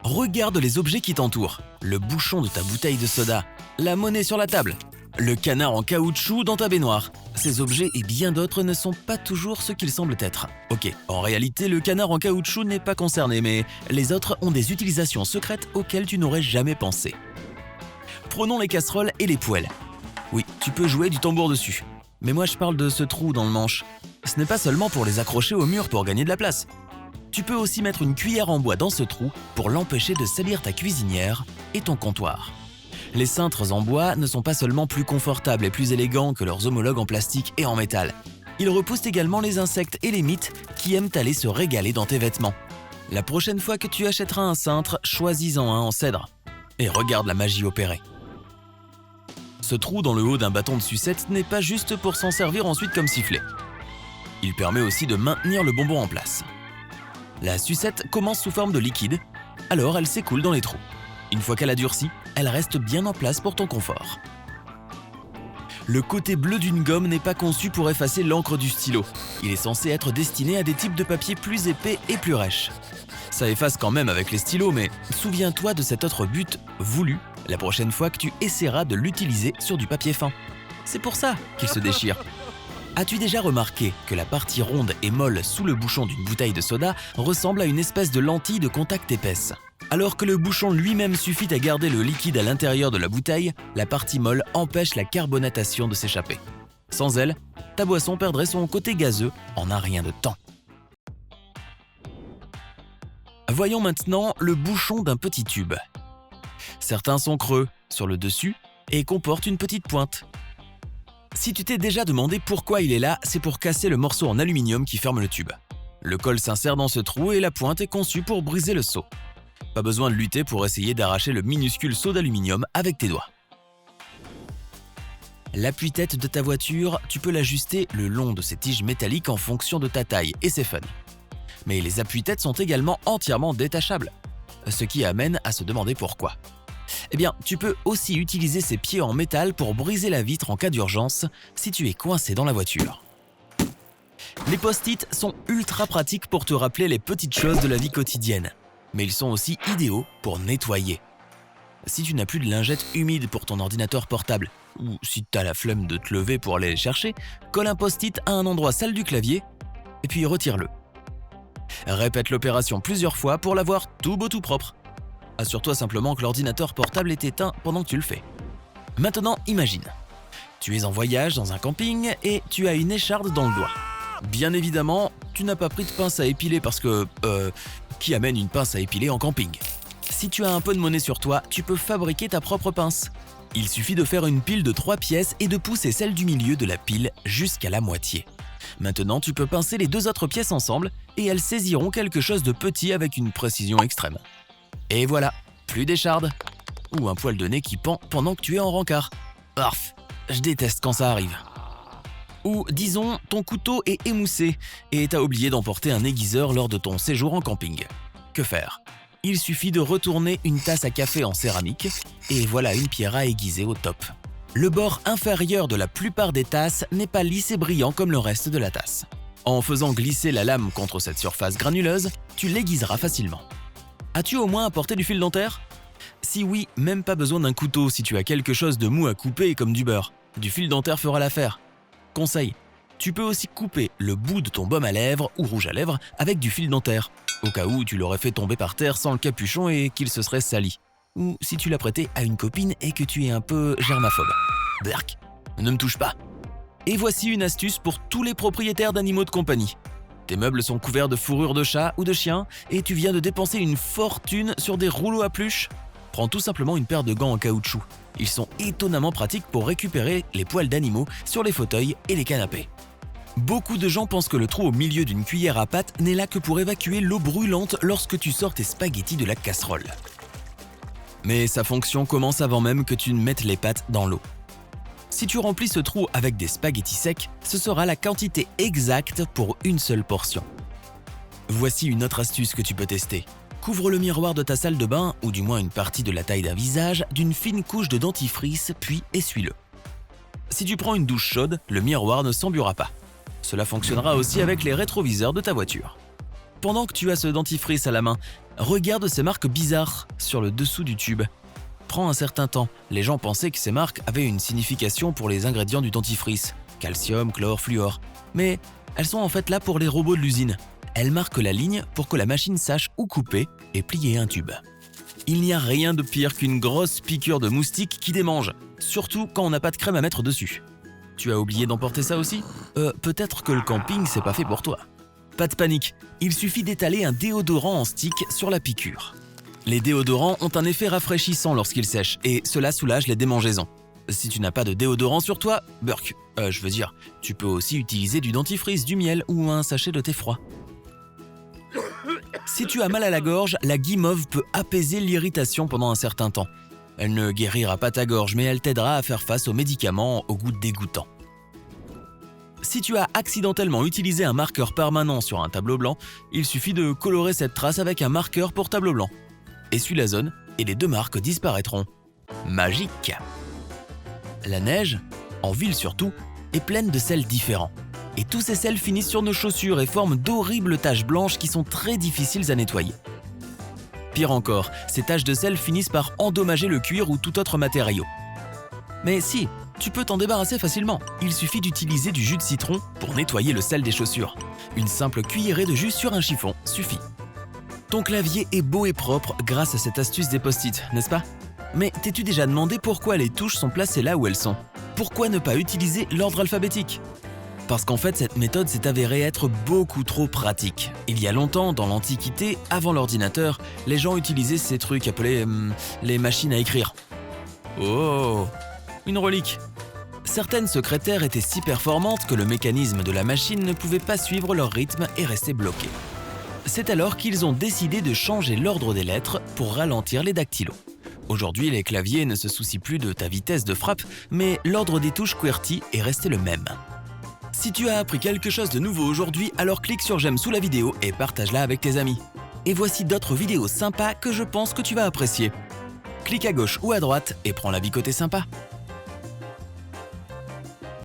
Regarde les objets qui t'entourent. Le bouchon de ta bouteille de soda, la monnaie sur la table, le canard en caoutchouc dans ta baignoire. Ces objets et bien d'autres ne sont pas toujours ce qu'ils semblent être. Ok, en réalité, le canard en caoutchouc n'est pas concerné, mais les autres ont des utilisations secrètes auxquelles tu n'aurais jamais pensé. Prenons les casseroles et les poêles. Oui, tu peux jouer du tambour dessus. Mais moi je parle de ce trou dans le manche. Ce n'est pas seulement pour les accrocher au mur pour gagner de la place. Tu peux aussi mettre une cuillère en bois dans ce trou pour l'empêcher de salir ta cuisinière et ton comptoir. Les cintres en bois ne sont pas seulement plus confortables et plus élégants que leurs homologues en plastique et en métal. Ils repoussent également les insectes et les mites qui aiment aller se régaler dans tes vêtements. La prochaine fois que tu achèteras un cintre, choisis-en un en cèdre. Et regarde la magie opérer. Ce trou dans le haut d'un bâton de sucette n'est pas juste pour s'en servir ensuite comme sifflet. Il permet aussi de maintenir le bonbon en place. La sucette commence sous forme de liquide, alors elle s'écoule dans les trous. Une fois qu'elle a durci, elle reste bien en place pour ton confort. Le côté bleu d'une gomme n'est pas conçu pour effacer l'encre du stylo. Il est censé être destiné à des types de papier plus épais et plus rêches. Ça efface quand même avec les stylos, mais souviens-toi de cet autre but voulu la prochaine fois que tu essaieras de l'utiliser sur du papier fin. C'est pour ça qu'il se déchire. As-tu déjà remarqué que la partie ronde et molle sous le bouchon d'une bouteille de soda ressemble à une espèce de lentille de contact épaisse? Alors que le bouchon lui-même suffit à garder le liquide à l'intérieur de la bouteille, la partie molle empêche la carbonatation de s'échapper. Sans elle, ta boisson perdrait son côté gazeux en un rien de temps. Voyons maintenant le bouchon d'un petit tube. Certains sont creux sur le dessus et comportent une petite pointe. Si tu t'es déjà demandé pourquoi il est là, c'est pour casser le morceau en aluminium qui ferme le tube. Le col s'insère dans ce trou et la pointe est conçue pour briser le seau. Pas besoin de lutter pour essayer d'arracher le minuscule seau d'aluminium avec tes doigts. L'appui-tête de ta voiture, tu peux l'ajuster le long de ces tiges métalliques en fonction de ta taille et c'est fun. Mais les appuis-têtes sont également entièrement détachables, ce qui amène à se demander pourquoi. Eh bien, tu peux aussi utiliser ces pieds en métal pour briser la vitre en cas d'urgence si tu es coincé dans la voiture. Les post-it sont ultra pratiques pour te rappeler les petites choses de la vie quotidienne, mais ils sont aussi idéaux pour nettoyer. Si tu n'as plus de lingettes humides pour ton ordinateur portable, ou si tu as la flemme de te lever pour aller les chercher, colle un post-it à un endroit sale du clavier et puis retire-le. Répète l'opération plusieurs fois pour l'avoir tout beau tout propre. Assure-toi simplement que l'ordinateur portable est éteint pendant que tu le fais. Maintenant, imagine. Tu es en voyage dans un camping et tu as une écharde dans le doigt. Bien évidemment, tu n'as pas pris de pince à épiler parce que... qui amène une pince à épiler en camping? Si tu as un peu de monnaie sur toi, tu peux fabriquer ta propre pince. Il suffit de faire une pile de 3 pièces et de pousser celle du milieu de la pile jusqu'à la moitié. Maintenant, tu peux pincer les 2 autres pièces ensemble et elles saisiront quelque chose de petit avec une précision extrême. Et voilà, plus d'écharde. Ou un poil de nez qui pend pendant que tu es en rencard. Arf, je déteste quand ça arrive. Ou disons, ton couteau est émoussé et t'as oublié d'emporter un aiguiseur lors de ton séjour en camping. Que faire? Il suffit de retourner une tasse à café en céramique et voilà une pierre à aiguiser au top. Le bord inférieur de la plupart des tasses n'est pas lisse et brillant comme le reste de la tasse. En faisant glisser la lame contre cette surface granuleuse, tu l'aiguiseras facilement. As-tu au moins apporté du fil dentaire? Si oui, même pas besoin d'un couteau si tu as quelque chose de mou à couper comme du beurre. Du fil dentaire fera l'affaire. Conseil, tu peux aussi couper le bout de ton baume à lèvres ou rouge à lèvres avec du fil dentaire, au cas où tu l'aurais fait tomber par terre sans le capuchon et qu'il se serait sali. Ou si tu l'as prêté à une copine et que tu es un peu germaphobe. Berk, ne me touche pas. Et voici une astuce pour tous les propriétaires d'animaux de compagnie. Tes meubles sont couverts de fourrure de chat ou de chien et tu viens de dépenser une fortune sur des rouleaux à pluche. Prends tout simplement une paire de gants en caoutchouc. Ils sont étonnamment pratiques pour récupérer les poils d'animaux sur les fauteuils et les canapés. Beaucoup de gens pensent que le trou au milieu d'une cuillère à pâte n'est là que pour évacuer l'eau brûlante lorsque tu sors tes spaghettis de la casserole. Mais sa fonction commence avant même que tu ne mettes les pâtes dans l'eau. Si tu remplis ce trou avec des spaghettis secs, ce sera la quantité exacte pour une seule portion. Voici une autre astuce que tu peux tester. Couvre le miroir de ta salle de bain, ou du moins une partie de la taille d'un visage, d'une fine couche de dentifrice, puis essuie-le. Si tu prends une douche chaude, le miroir ne s'embuera pas. Cela fonctionnera aussi avec les rétroviseurs de ta voiture. Pendant que tu as ce dentifrice à la main, regarde ces marques bizarres sur le dessous du tube. Prends un certain temps, les gens pensaient que ces marques avaient une signification pour les ingrédients du dentifrice, calcium, chlore, fluor. Mais elles sont en fait là pour les robots de l'usine. Elles marquent la ligne pour que la machine sache où couper et plier un tube. Il n'y a rien de pire qu'une grosse piqûre de moustique qui démange, surtout quand on n'a pas de crème à mettre dessus. Tu as oublié d'emporter ça aussi ? Peut-être que le camping, c'est pas fait pour toi. Pas de panique, il suffit d'étaler un déodorant en stick sur la piqûre. Les déodorants ont un effet rafraîchissant lorsqu'ils sèchent et cela soulage les démangeaisons. Si tu n'as pas de déodorant sur toi, burk, tu peux aussi utiliser du dentifrice, du miel ou un sachet de thé froid. Si tu as mal à la gorge, la guimauve peut apaiser l'irritation pendant un certain temps. Elle ne guérira pas ta gorge, mais elle t'aidera à faire face aux médicaments au goût dégoûtant. Si tu as accidentellement utilisé un marqueur permanent sur un tableau blanc, il suffit de colorer cette trace avec un marqueur pour tableau blanc. Essuie la zone et les deux marques disparaîtront. Magique! La neige, en ville surtout, est pleine de sels différents. Et tous ces sels finissent sur nos chaussures et forment d'horribles taches blanches qui sont très difficiles à nettoyer. Pire encore, ces taches de sel finissent par endommager le cuir ou tout autre matériau. Mais si, tu peux t'en débarrasser facilement. Il suffit d'utiliser du jus de citron pour nettoyer le sel des chaussures. Une simple cuillerée de jus sur un chiffon suffit. Ton clavier est beau et propre grâce à cette astuce des post-it, n'est-ce pas ? Mais t'es-tu déjà demandé pourquoi les touches sont placées là où elles sont ? Pourquoi ne pas utiliser l'ordre alphabétique ? Parce qu'en fait, cette méthode s'est avérée être beaucoup trop pratique. Il y a longtemps, dans l'Antiquité, avant l'ordinateur, les gens utilisaient ces trucs appelés les machines à écrire. Oh, une relique. Certaines secrétaires étaient si performantes que le mécanisme de la machine ne pouvait pas suivre leur rythme et restait bloqué. C'est alors qu'ils ont décidé de changer l'ordre des lettres pour ralentir les dactylos. Aujourd'hui, les claviers ne se soucient plus de ta vitesse de frappe, mais l'ordre des touches QWERTY est resté le même. Si tu as appris quelque chose de nouveau aujourd'hui, alors clique sur j'aime sous la vidéo et partage-la avec tes amis. Et voici d'autres vidéos sympas que je pense que tu vas apprécier. Clique à gauche ou à droite et prends la vie côté sympa.